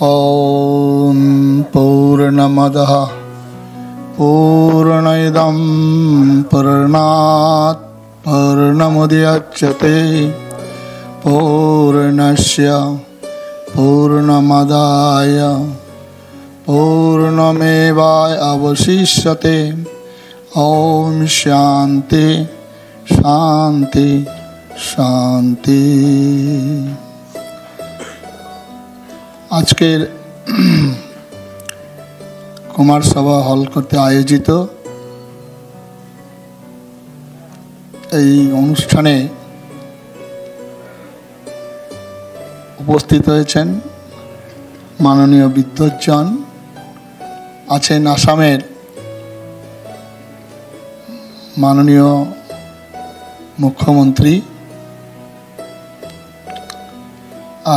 ॐ पूर्णमदः पूर्णमिदं पूर्णात् पूर्णमुदच्यते पूर्णस्य पूर्णमादाय पूर्णमेवावशिष्यते। ॐ शान्ति शान्ति शान्ति। আজকের কুমার সভা হল করতে আয়োজিত এই অনুষ্ঠানে উপস্থিত হয়েছেন মাননীয় বিদ্বজ্জন, আছেন আসামের মাননীয় মুখ্যমন্ত্রী,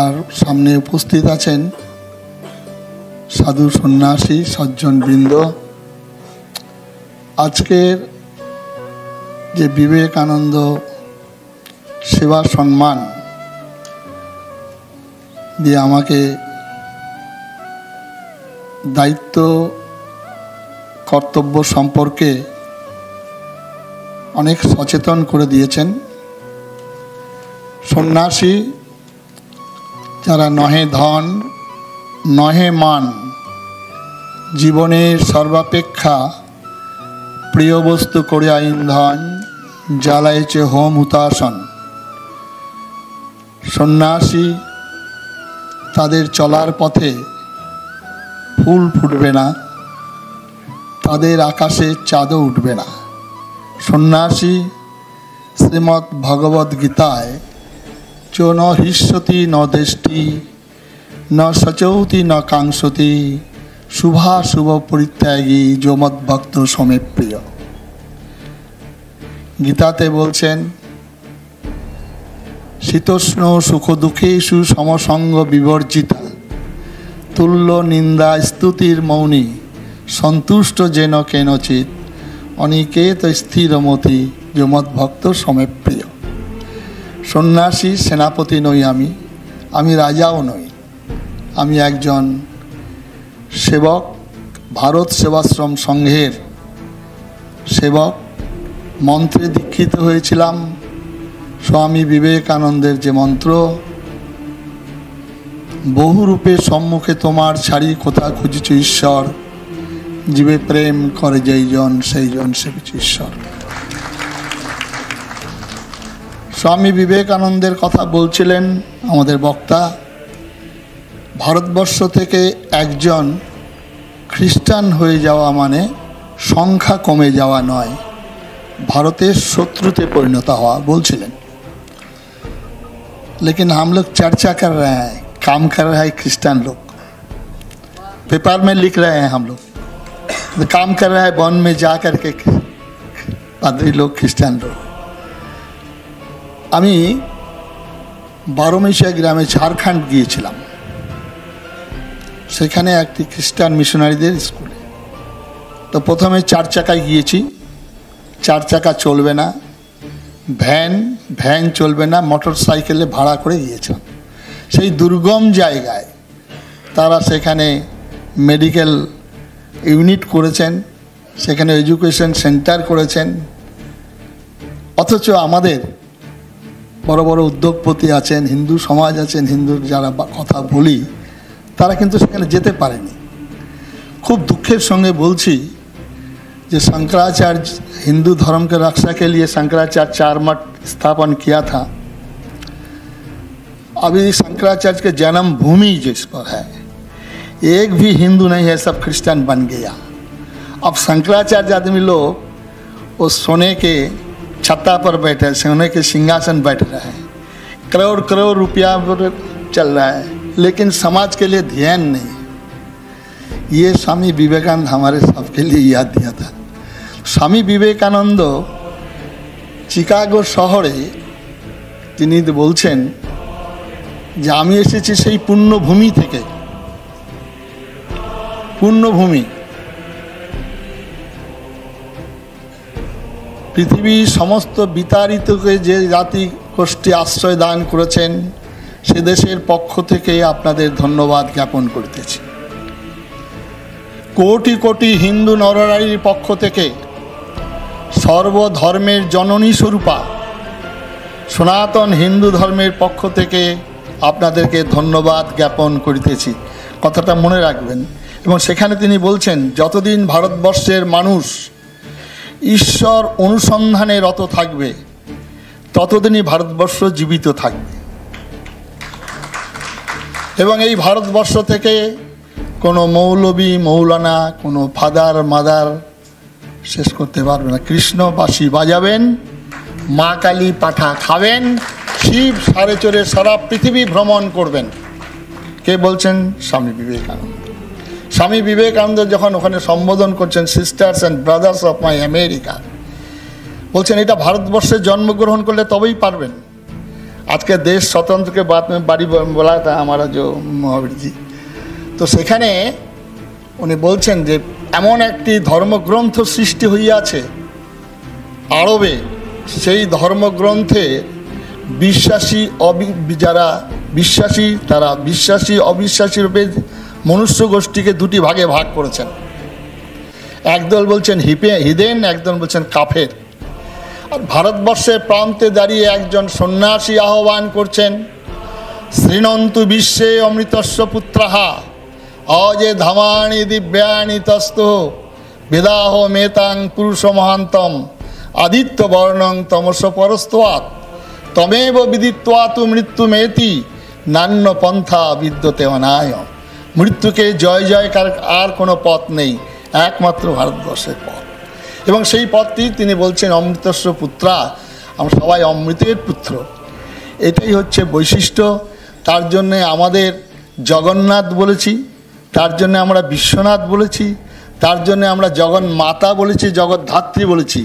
আর সামনে উপস্থিত আছেন সাধু সন্ন্যাসী সজ্জন বৃন্দ। আজকের যে বিবেকানন্দ সেবা সম্মান দিয়ে আমাকে দায়িত্ব কর্তব্য সম্পর্কে অনেক সচেতন করে দিয়েছেন। সন্ন্যাসী যারা নহে ধন নহে মান, জীবনের সর্বাপেক্ষা প্রিয় বস্তু করিয়া ইন্ধন জ্বালাইছে হোম হুতাসন। সন্ন্যাসী তাদের চলার পথে ফুল ফুটবে না, তাদের আকাশে চাঁদও উঠবে না। সন্ন্যাসী শ্রীমদ্ ভগবদ গীতায় চো ন হৃষ্যতি ন দেষ্টি ন সচৌতি ন কাংসতি শুভাশুভ পরিত্যাগী যো মদ্ভক্ত সমে প্রিয়। গীতাতে বলছেন শীতোষ্ণ সুখ দুঃখেষু সমসঙ্গ বিবর্জিতা তুল্য নিন্দা স্তুতির মৌনী সন্তুষ্ট যেন কেনচিত অনিকেত স্থিরমতি যো মদ্ভক্ত সমে প্রিয়। সন্ন্যাসী সেনাপতি নই, আমি রাজাও নই, আমি একজন সেবক, ভারত সেবাশ্রম সংঘের সেবক। মন্ত্রে দীক্ষিত হয়েছিলাম স্বামী বিবেকানন্দের যে মন্ত্র, বহুরূপে সম্মুখে তোমার ছাড়ি কোথা খুঁজিছ ঈশ্বর, জীবে প্রেম করে যেইজন সেইজন সেবিছ ঈশ্বর। স্বামী বিবেকানন্দের কথা বলছিলেন আমাদের বক্তা। ভারতবর্ষ থেকে একজন খ্রিস্টান হয়ে যাওয়া মানে সংখ্যা কমে যাওয়া নয়, ভারতের শত্রুতে পরিণত হওয়া বলছিলেন। लेकिन हम लोग चर्चा कर रहे हैं, काम कर रहा है क्रिश्चियन लोग, पेपर में लिख रहे हैं हम लोग, काम कर रहा है वन में जा कर के पादरी लोग, ख्रिस्टान लोग। আমি 12 গ্রামে ঝাড়খণ্ড গিয়েছিলাম, সেখানে একটি খ্রিস্টান মিশনারিদের স্কুলে। তো প্রথমে 4 চাকায় গিয়েছি, 4 চাকা চলবে না, ভ্যান চলবে না, মোটর সাইকেলে ভাড়া করে গিয়েছিলাম। সেই দুর্গম জায়গায় তারা সেখানে মেডিকেল ইউনিট করেছেন, সেখানে এডুকেশন সেন্টার করেছেন, অথচ আমাদের বড় বড় উদ্যোগপতি আছেন, হিন্দু সমাজ আছেন, হিন্দুর যারা কথা বলি তারা কিন্তু সেখানে যেতে পারেনি। খুব দুঃখের সঙ্গে বলছি যে शंकराचार्य हिंदू धर्म के रक्षा के लिए शंकराचार्य 4 मठ स्थापन किया था। अभी शंकराचार्य के जन्म भूमि जिस पर है एक भी हिंदू नहीं है, सब क्रिश्चियन बन गया। अब शंकराचार्य आदमी लोग वो सोने के छत्ता पर बैठे, सोने के सिंहासन बैठ रहे हैं, करोड़ करोड़ रुपया चल रहा है, लेकिन समाज के लिए ध्यान नहीं। ये स्वामी विवेकानंद हमारे सबके लिए याद दिया था। स्वामी विवेकानंद চিকাগো শহরে তিনি বলছেন যে আমি এসেছি সেই পুণ্যভূমি থেকে, পুণ্যভূমি। পৃথিবীর সমস্ত বিতাড়িতকে যে জাতি গোষ্ঠী আশ্রয় দান করেছেন, সে দেশের পক্ষ থেকে আপনাদের ধন্যবাদ জ্ঞাপন করিতেছি। কোটি কোটি হিন্দু নরনারীর পক্ষ থেকে সর্বধর্মের জননী স্বরূপা সনাতন হিন্দু ধর্মের পক্ষ থেকে আপনাদেরকে ধন্যবাদ জ্ঞাপন করিতেছি। কথাটা মনে রাখবেন। এবং সেখানে তিনি বলছেন, যতদিন ভারতবর্ষের মানুষ ঈশ্বর অনুসন্ধানে রত থাকবে ততদিনই ভারতবর্ষ জীবিত থাকবে। এবং এই ভারতবর্ষ থেকে কোনো মৌলবী মৌলানা, কোনো ফাদার মাদার শেষ করতে পারবে না। কৃষ্ণ বাঁশি বাজাবেন, মা কালী পাঠা খাবেন, শিব সাড়ে চড়ে সারা পৃথিবী ভ্রমণ করবেন। কে বলছেন? স্বামী বিবেকানন্দ। স্বামী বিবেকানন্দ যখন ওখানে সম্বোধন করছেন, sisters and brothers of my America, বলছেন এটা ভারতবর্ষে জন্মগ্রহণ করলে তবেই পারবেন। আজকে দেশ স্বতন্ত্রকে বাড়ি বলা था हमारा जो महावीर जी, তো সেখানে উনি বলছেন যে এমন একটি ধর্মগ্রন্থ সৃষ্টি হইয়াছে আরবে, সেই ধর্মগ্রন্থে বিশ্বাসী যারা বিশ্বাসী তারা বিশ্বাসী অবিশ্বাসী রূপে মনুষ্য গোষ্ঠীকে দুটি ভাগে ভাগ করেছেন। একদল বলছেন হিদেন, একদল বলছেন কাফের। আর ভারতবর্ষের প্রান্তে দাঁড়িয়ে একজন সন্ন্যাসী আহ্বান করছেন, শৃণন্তু বিশ্বে অমৃতস্য পুত্রাহা অজে ধামানি দিব্যানি তস্ত বেদাহ মেতাং পুরুষ মহান্তম আদিত্য বর্ণং তমস পরস্তোয়াৎ তমেব বিদিত্বা তু মৃত্যুমেতি নান্য পন্থা বিদ্যতে অনায়। মৃত্যুকে জয় জয়কার আর কোনো পথ নেই, একমাত্র ভারতবর্ষের পথ। এবং সেই পথটি তিনি বলছেন অমৃতস্য পুত্রা, আমরা সবাই অমৃতের পুত্র। এটাই হচ্ছে বৈশিষ্ট্য। তার জন্যে আমাদের জগন্নাথ বলেছি, তার জন্য আমরা বিশ্বনাথ বলেছি, তার জন্য আমরা জগন্মাতা বলেছি, জগদ্ধাত্রী বলেছি।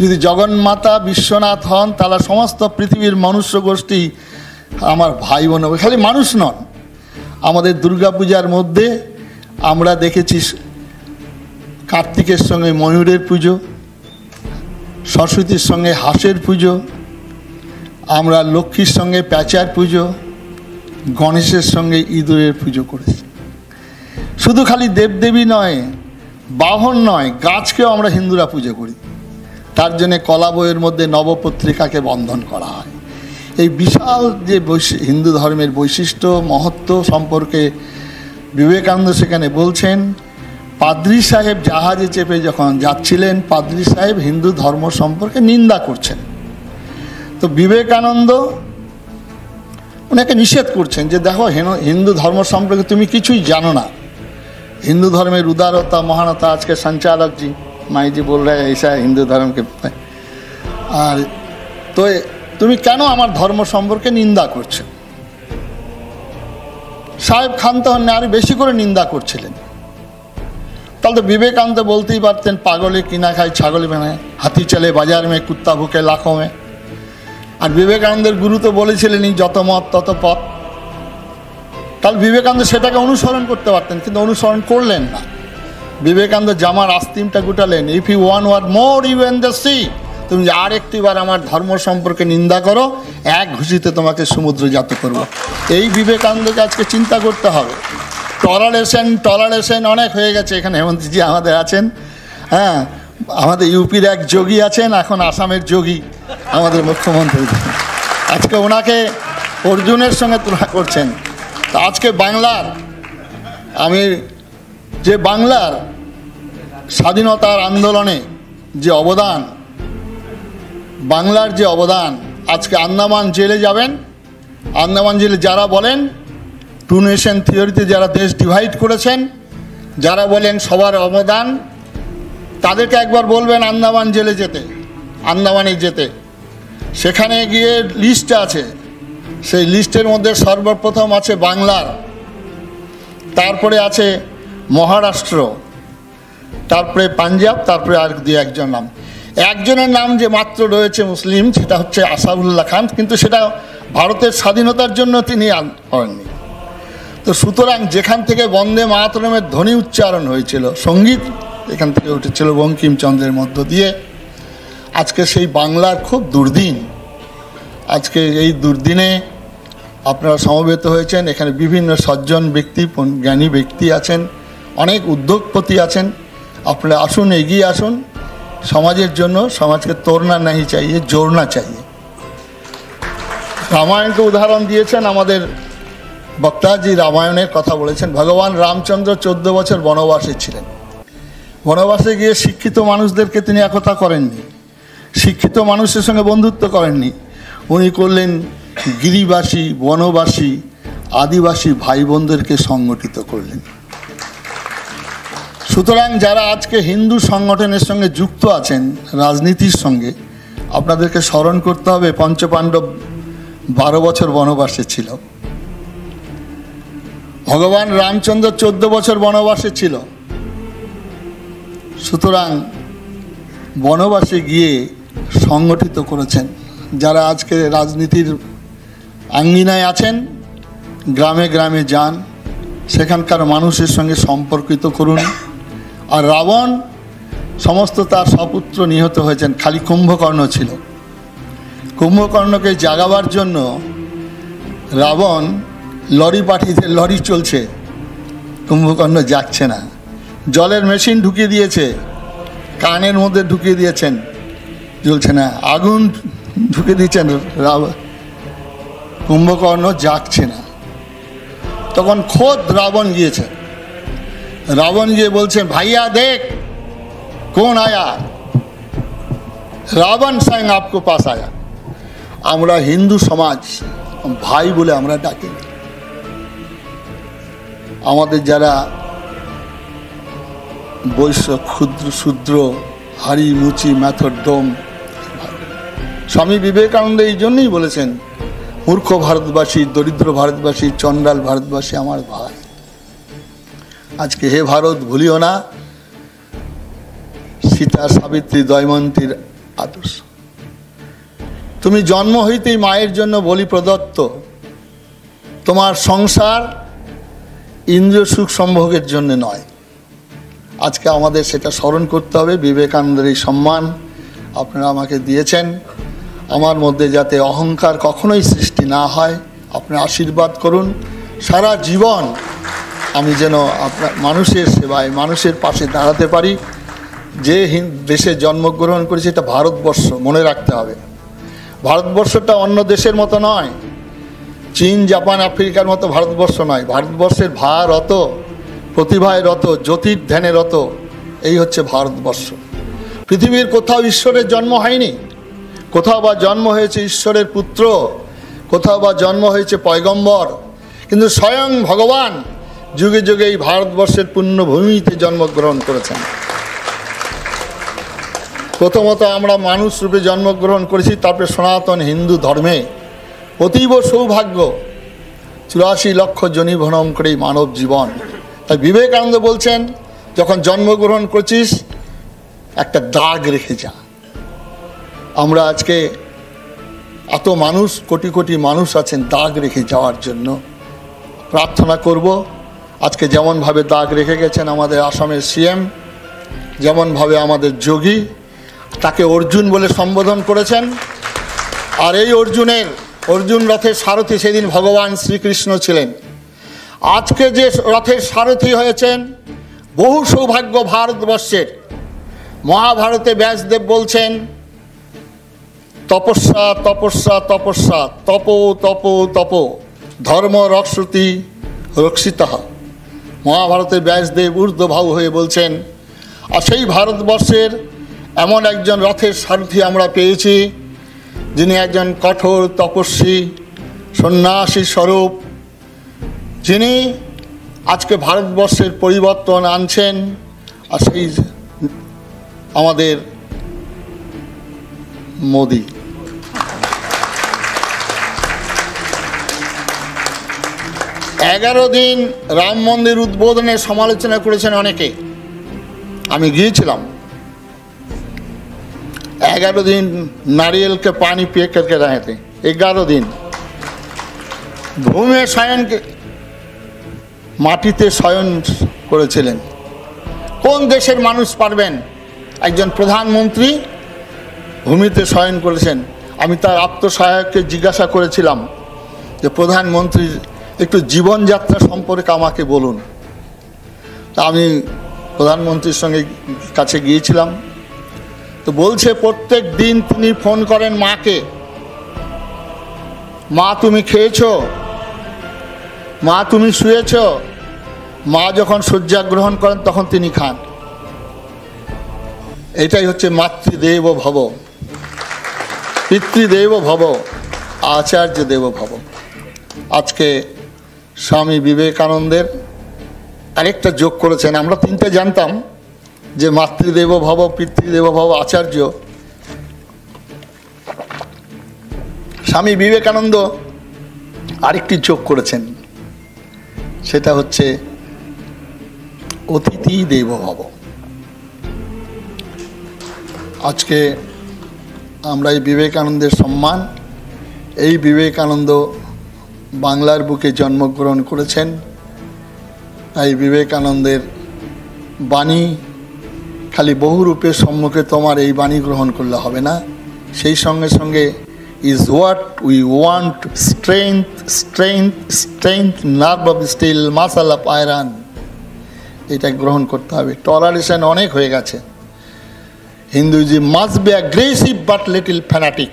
যদি জগন্মাতা বিশ্বনাথ হন তাহলে সমস্ত পৃথিবীর মনুষ্য গোষ্ঠী আমার ভাই বোন হবে। খালি মানুষ নন। আমাদের দুর্গাপূজার মধ্যে আমরা দেখেছি কার্তিকের সঙ্গে ময়ূরের পুজো, সরস্বতীর সঙ্গে হাঁসের পুজো, আমরা লক্ষ্মীর সঙ্গে প্যাঁচার পুজো, গণেশের সঙ্গে ইঁদুরের পুজো করেছি। শুধু খালি দেবদেবী নয়, বাহন নয়, গাছকেও আমরা হিন্দুরা পুজো করি। তার জন্যে কলা বইয়ের মধ্যে নবপত্রিকাকে বন্ধন করা হয়। এই বিশাল যে হিন্দু ধর্মের বৈশিষ্ট্য মহত্ব সম্পর্কে বিবেকানন্দ সেখানে বলছেন। পাদ্রী সাহেব জাহাজে চেপে যখন যাচ্ছিলেন, পাদ্রী সাহেব হিন্দু ধর্ম সম্পর্কে নিন্দা করছেন। তো বিবেকানন্দ ওনাকে নিষেধ করছেন যে দেখো, হিন্দু ধর্ম সম্পর্কে তুমি কিছুই জানো না। हिंदू धर्मेर उदारता महानता आज के संचालक जी माई जी बोल रहे हैं ऐसा हिंदू धर्म के। और तो तुम क्यों आमार धर्म सम्पर्के निंदा करछो? साहेब क्षाন্ত হন না, আরো বেশি করে নিন্দা করছিলেন। তাহলে তো বিবেকানন্দ বলতেই পারতেন, পাগলে কিনা খায় ছাগল বানায়, হাতি চলে বাজার में कुत्ता भूखे लाखों में। और विवेकानंदेर गुरु तो বলেছিলেনই যত মত তত পথ। তাহলে বিবেকানন্দ সেটাকে অনুসরণ করতে পারতেন, কিন্তু অনুসরণ করলেন না। বিবেকানন্দ জামার আস্তিমটা গুটালেন, if you want war more you and the sea, তুমি আর একটিবার আমার ধর্ম সম্পর্কে নিন্দা করো, এক ঘুষিতে তোমাকে সমুদ্র জাত করবো। এই বিবেকানন্দকে আজকে চিন্তা করতে হবে। টলারেশন অনেক হয়ে গেছে। এখানে হেমন্তজি আমাদের আছেন, হ্যাঁ, আমাদের ইউপির এক যোগী আছেন, এখন আসামের যোগী আমাদের মুখ্যমন্ত্রী। আজকে ওনাকে অর্জুনের সঙ্গে তুলনা করছেন। তো আজকে বাংলার আমি যে বাংলার স্বাধীনতার আন্দোলনে যে অবদান, বাংলার যে অবদান, আজকে আন্দামান জেলে যাবেন, আন্দামান জেলে যারা বলেন টু নেশন থিওরিতে যারা দেশ ডিভাইড করেছেন, যারা বলেন সবার অবদান, তাদেরকে একবার বলবেন আন্দামান জেলে যেতে, আন্দামানে যেতে। সেখানে গিয়ে লিস্ট আছে, সেই লিস্টের মধ্যে সর্বপ্রথম আছে বাংলার, তারপরে আছে মহারাষ্ট্র, তারপরে পাঞ্জাব, তারপরে আর দু একজন নাম। একজনের নাম যে মাত্র রয়েছে মুসলিম, সেটা হচ্ছে আসাদুল্লাহ খান, কিন্তু সেটা ভারতের স্বাধীনতার জন্য তিনি হননি। তো সুতরাং যেখান থেকে বন্দে মাতরমের ধ্বনি উচ্চারণ হয়েছিল, সঙ্গীত এখান থেকে উঠেছিল বঙ্কিমচন্দ্রের মধ্য দিয়ে। আজকে সেই বাংলার খুব দুর্দিন। আজকে এই দুর্দিনে আপনারা সমবেত হয়েছেন। এখানে বিভিন্ন সজ্জন ব্যক্তি, জ্ঞানী ব্যক্তি আছেন, অনেক উদ্যোগপতি আছেন। আপনারা আসুন, এগিয়ে আসুন। সমাজের জন্য সমাজকে তোড়না नहीं चाहिए, जोड़ना चाहिए। রামায়ণকে উদাহরণ দিয়েছেন আমাদের বক্তাজি, রামায়ণের কথা বলেছেন। ভগবান রামচন্দ্র 14 বছর বনবাসে ছিলেন। বনবাসে গিয়ে শিক্ষিত মানুষদেরকে তিনি একতা করেননি, শিক্ষিত মানুষের সঙ্গে বন্ধুত্ব করেননি। উনি করলেন গিরিবাসী, বনবাসী, আদিবাসী ভাই বোনদেরকে সংগঠিত করলেন। সুতরাং যারা আজকে হিন্দু সংগঠনের সঙ্গে যুক্ত আছেন, রাজনীতির সঙ্গে, আপনাদেরকে স্মরণ করতে হবে পঞ্চপাণ্ডব 12 বছর বনবাসে ছিল। ভগবান রামচন্দ্র 14 বছর বনবাসে ছিল। সুতরাং বনবাসে গিয়ে সংগঠিত করেছেন। যারা আজকে রাজনীতির আঙ্গিনায় আছেন, গ্রামে গ্রামে যান, সেখানকার মানুষের সঙ্গে সম্পর্কিত করুন। আর রাবণ সমস্ত তার সপুত্র নিহত হয়েছেন, খালি কুম্ভকর্ণ ছিল। কুম্ভকর্ণকে জাগাবার জন্য রাবণ লরি পাঠিয়েছে, লরি চলছে, কুম্ভকর্ণ যাচ্ছে না। জলের মেশিন ঢুকিয়ে দিয়েছে, কানের মধ্যে ঢুকিয়ে দিয়েছেন, জ্বলছে না। আগুন ঢুকে দিয়েছেন, কুম্ভকর্ণ জাগছে না। তখন খোদ রাবণ গিয়েছে। রাবণ গিয়ে বলছেন, ভাইয়া দেখ কোন আয়া, রাবণ স্বয়ং আপকো পাস আয়া। আমরা হিন্দু সমাজ ভাই বলে আমরা ডাকি। আমাদের যারা বৈশ্য, ক্ষুদ্র, শূদ্র, হাড়ি, মুচি, ম্যাথর, ডোম, স্বামী বিবেকানন্দ এই জন্যই বলেছেন, মূর্খ ভারতবাসী, দরিদ্র ভারতবাসী, চণ্ডাল ভারতবাসী আমার ভাই। আজকে হে ভারত, ভুলিও না সীতা, সাবিত্রী, দময়ন্তীর আদর্শ। তুমি জন্ম হইতেই মায়ের জন্য বলি প্রদত্ত। তোমার সংসার ইন্দ্রিয় সুখ সম্ভোগের জন্য নয়। আজকে আমাদের সেটা স্মরণ করতে হবে। বিবেকানন্দের এই সম্মান আপনারা আমাকে দিয়েছেন। আমার মধ্যে যাতে অহংকার কখনোই সৃষ্টি না হয়, আপনারা আশীর্বাদ করুন। সারা জীবন আমি যেন আপনার মানুষের সেবায়, মানুষের পাশে দাঁড়াতে পারি। যে দেশে জন্মগ্রহণ করেছে এটা ভারতবর্ষ, মনে রাখতে হবে। ভারতবর্ষটা অন্য দেশের মতো নয়, চীন, জাপান, আফ্রিকার মতো ভারতবর্ষ নয়। ভারতবর্ষের ভারত, প্রতিভায় রত, জ্যোতির ধ্যানে রত, এই হচ্ছে ভারতবর্ষ। পৃথিবীর কোথাও ঈশ্বরের জন্ম হয়নি। কোথাও বা জন্ম হয়েছে ঈশ্বরের পুত্র, কোথাও বা জন্ম হয়েছে পয়গম্বর, কিন্তু স্বয়ং ভগবান যুগে যুগে এই ভারতবর্ষের পুণ্যভূমিতে জন্মগ্রহণ করেছেন। প্রথমত আমরা মানুষ রূপে জন্মগ্রহণ করেছি, তারপরে সনাতন হিন্দু ধর্মে অতীব সৌভাগ্য। 84 লক্ষ জনি ভ্রমণ করে মানব জীবন। তাই বিবেকানন্দ বলছেন, যখন জন্মগ্রহণ করছিস একটা দাগ রেখে যা। আমরা আজকে এত মানুষ, কোটি কোটি মানুষ আছেন দাগ রেখে যাওয়ার জন্য। প্রার্থনা করব, আজকে যেমনভাবে দাগ রেখে গেছেন আমাদের আসামের সিএম, যেমনভাবে আমাদের যোগী তাকে অর্জুন বলে সম্বোধন করেছেন। আর এই অর্জুন রথের সারথি সেদিন ভগবান শ্রীকৃষ্ণ ছিলেন। আজকে যে রথের সারথি হয়েছেন, বহু সৌভাগ্য ভারতবর্ষের। মহাভারতে ব্যাসদেব বলছেন, তপস্যা তপস্যা তপস্যা, তপ তপ তপ, ধর্ম রক্ষতি রক্ষিত। মহাভারতের ব্যাসদেব ঊর্ধ্বভাবু হয়ে বলছেন। আর সেই ভারতবর্ষের এমন একজন রথের সারথি আমরা পেয়েছি, যিনি একজন কঠোর তপস্বী, সন্ন্যাসী স্বরূপ, যিনি আজকে ভারতবর্ষের পরিবর্তন আনছেন। আর সেই আমাদের মোদি। এগারো দিন রাম মন্দির উদ্বোধনের সমালোচনা করেছেন অনেকে। আমি গিয়েছিলাম। 11 दिन नारियल के पानी पिए करके रहे थे। 11 दिन ভূমে শয়ন, মাটিতে শয়ন করেছিলেন। কোন দেশের মানুষ পারবেন? একজন প্রধানমন্ত্রী ভূমিতে শয়ন করেছেন। আমি তার আত্মসহায়ককে জিজ্ঞাসা করেছিলাম, যে প্রধানমন্ত্রীর একটু জীবনযাত্রা সম্পর্কে আমাকে বলুন। তা আমি প্রধানমন্ত্রীর সঙ্গে কাছে গিয়েছিলাম, তো বলছে প্রত্যেক দিন তিনি ফোন করেন মাকে, মা তুমি খেয়েছো, মা তুমি শুয়েছো। মা যখন শয্যা গ্রহণ করেন তখন তিনি খান। এটাই হচ্ছে মাতৃদেব ভব, পিতৃদেব ভব, আচার্য দেব ভব। আজকে স্বামী বিবেকানন্দের আরেকটা যোগ করেছেন। আমরা তিনটে জানতাম যে মাতৃদেব ভব, পিতৃদেব ভব, আচার্য। স্বামী বিবেকানন্দ আরেকটি যোগ করেছেন, সেটা হচ্ছে অতিথি দেব ভব। আজকে আমরা এই বিবেকানন্দের সম্মান, এই বিবেকানন্দ বাংলার বুকে জন্মগ্রহণ করেছেন। এই বিবেকানন্দের বাণী খালি বহুরূপের সম্মুখে তোমার এই বাণী গ্রহণ করলে হবে না, সেই সঙ্গে সঙ্গে is what we want, strength, strength, strength, nerve of steel, muscle of iron, এটা গ্রহণ করতে হবে। টলারেশন অনেক হয়ে গেছে। Hinduism must be aggressive but little fanatic.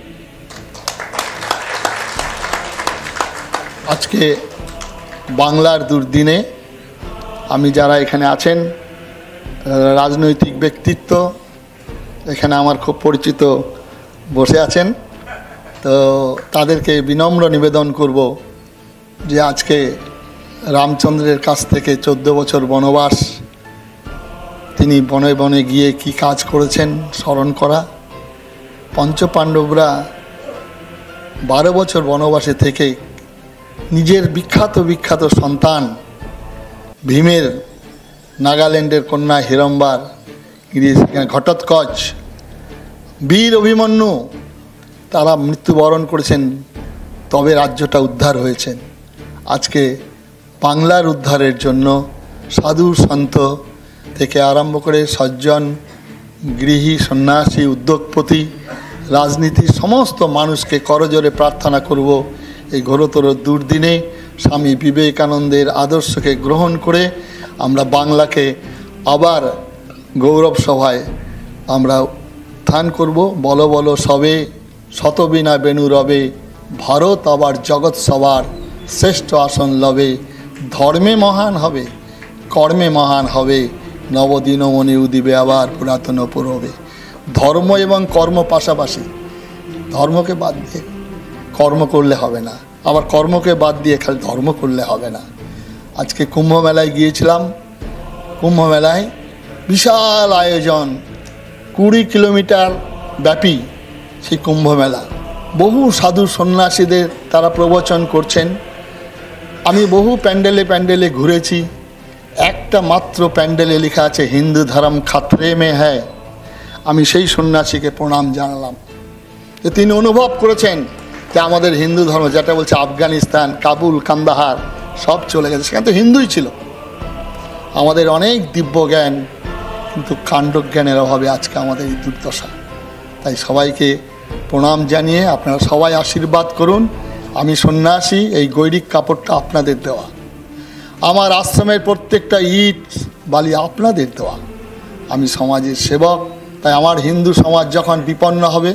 আজকে বাংলার দুর্দিনে আমি যারা এখানে আছেন রাজনৈতিক ব্যক্তিত্ব, এখানে আমার খুব পরিচিত বসে আছেন, তো তাদেরকে বিনম্র নিবেদন করব যে আজকে রামচন্দ্রের কাছ থেকে 14 বছর বনবাস, তিনি বনে বনে গিয়ে কি কাজ করেছেন স্মরণ করা। পঞ্চপাণ্ডবরা 12 বছর বনবাসে থেকে নিজের বিখ্যাত সন্তান ভীমের, নাগাল্যান্ডের কন্যা হিড়ম্বার, ঘটোৎকচ, বীর অভিমন্যু, তারা মৃত্যুবরণ করেছেন, তবে রাজ্যটা উদ্ধার হয়েছে। আজকে বাংলার উদ্ধারের জন্য সাধু সন্ত থেকে আরম্ভ করে সজ্জন, গৃহী, সন্ন্যাসী, উদ্যোগপতি, রাজনীতির সমস্ত মানুষকে করজোরে প্রার্থনা করব এই ঘোরতর দুর্দিনে স্বামী বিবেকানন্দের আদর্শকে গ্রহণ করে আমরা বাংলাকে আবার গৌরব সভায় আমরা উত্থান করব। বলো বলো সবে, শতবিনা বেণু রবে, ভারত আবার জগৎ সবার শ্রেষ্ঠ আসন লবে। ধর্মে মহান হবে, কর্মে মহান হবে, নবদিনমণি উদিবে আবার পুরাতন পুরবে। ধর্ম এবং কর্ম পাশাপাশি, ধর্মকে বাদ দিয়ে কর্ম করলে হবে না, আবার কর্মকে বাদ দিয়ে খালি ধর্ম করলে হবে না। আজকে কুম্ভ মেলায় গিয়েছিলাম, কুম্ভ মেলায় বিশাল আয়োজন, 20 কিলোমিটার ব্যাপী সেই কুম্ভ মেলা। বহু সাধু সন্ন্যাসীদের তারা প্রবচন করছেন। আমি বহু প্যান্ডেলে ঘুরেছি, একটা মাত্র প্যান্ডেলে লেখা আছে হিন্দু ধর্ম খাতরে মে হ্যায়। আমি সেই সন্ন্যাসীকে প্রণাম জানালাম যে তিনি অনুভব করেছেন যে আমাদের হিন্দু ধর্ম, যেটা বলছে আফগানিস্তান, কাবুল, কান্দাহার সব চলে গেছে, সেখানে তো হিন্দুই ছিল। আমাদের অনেক দিব্য জ্ঞান, কিন্তু কাণ্ডজ্ঞানের অভাবে আজকে আমাদের এই দুর্দশা। তাই সবাইকে প্রণাম জানিয়ে আপনারা সবাই আশীর্বাদ করুন। আমি সন্ন্যাসী, এই গৈরিক কাপড়টা আপনাদের দেওয়া, আমার আশ্রমের প্রত্যেকটা ইট বালি আপনাদের দেওয়া। আমি সমাজের সেবক, তাই আমার হিন্দু সমাজ যখন বিপন্ন হবে,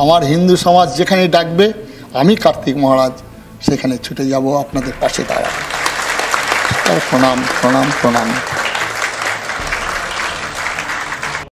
আমার হিন্দু সমাজ যেখানে ডাকবে, আমি কার্তিক মহারাজ সেখানে ছুটে যাব আপনাদের পাশে দাঁড়া। প্রণাম প্রণাম প্রণাম।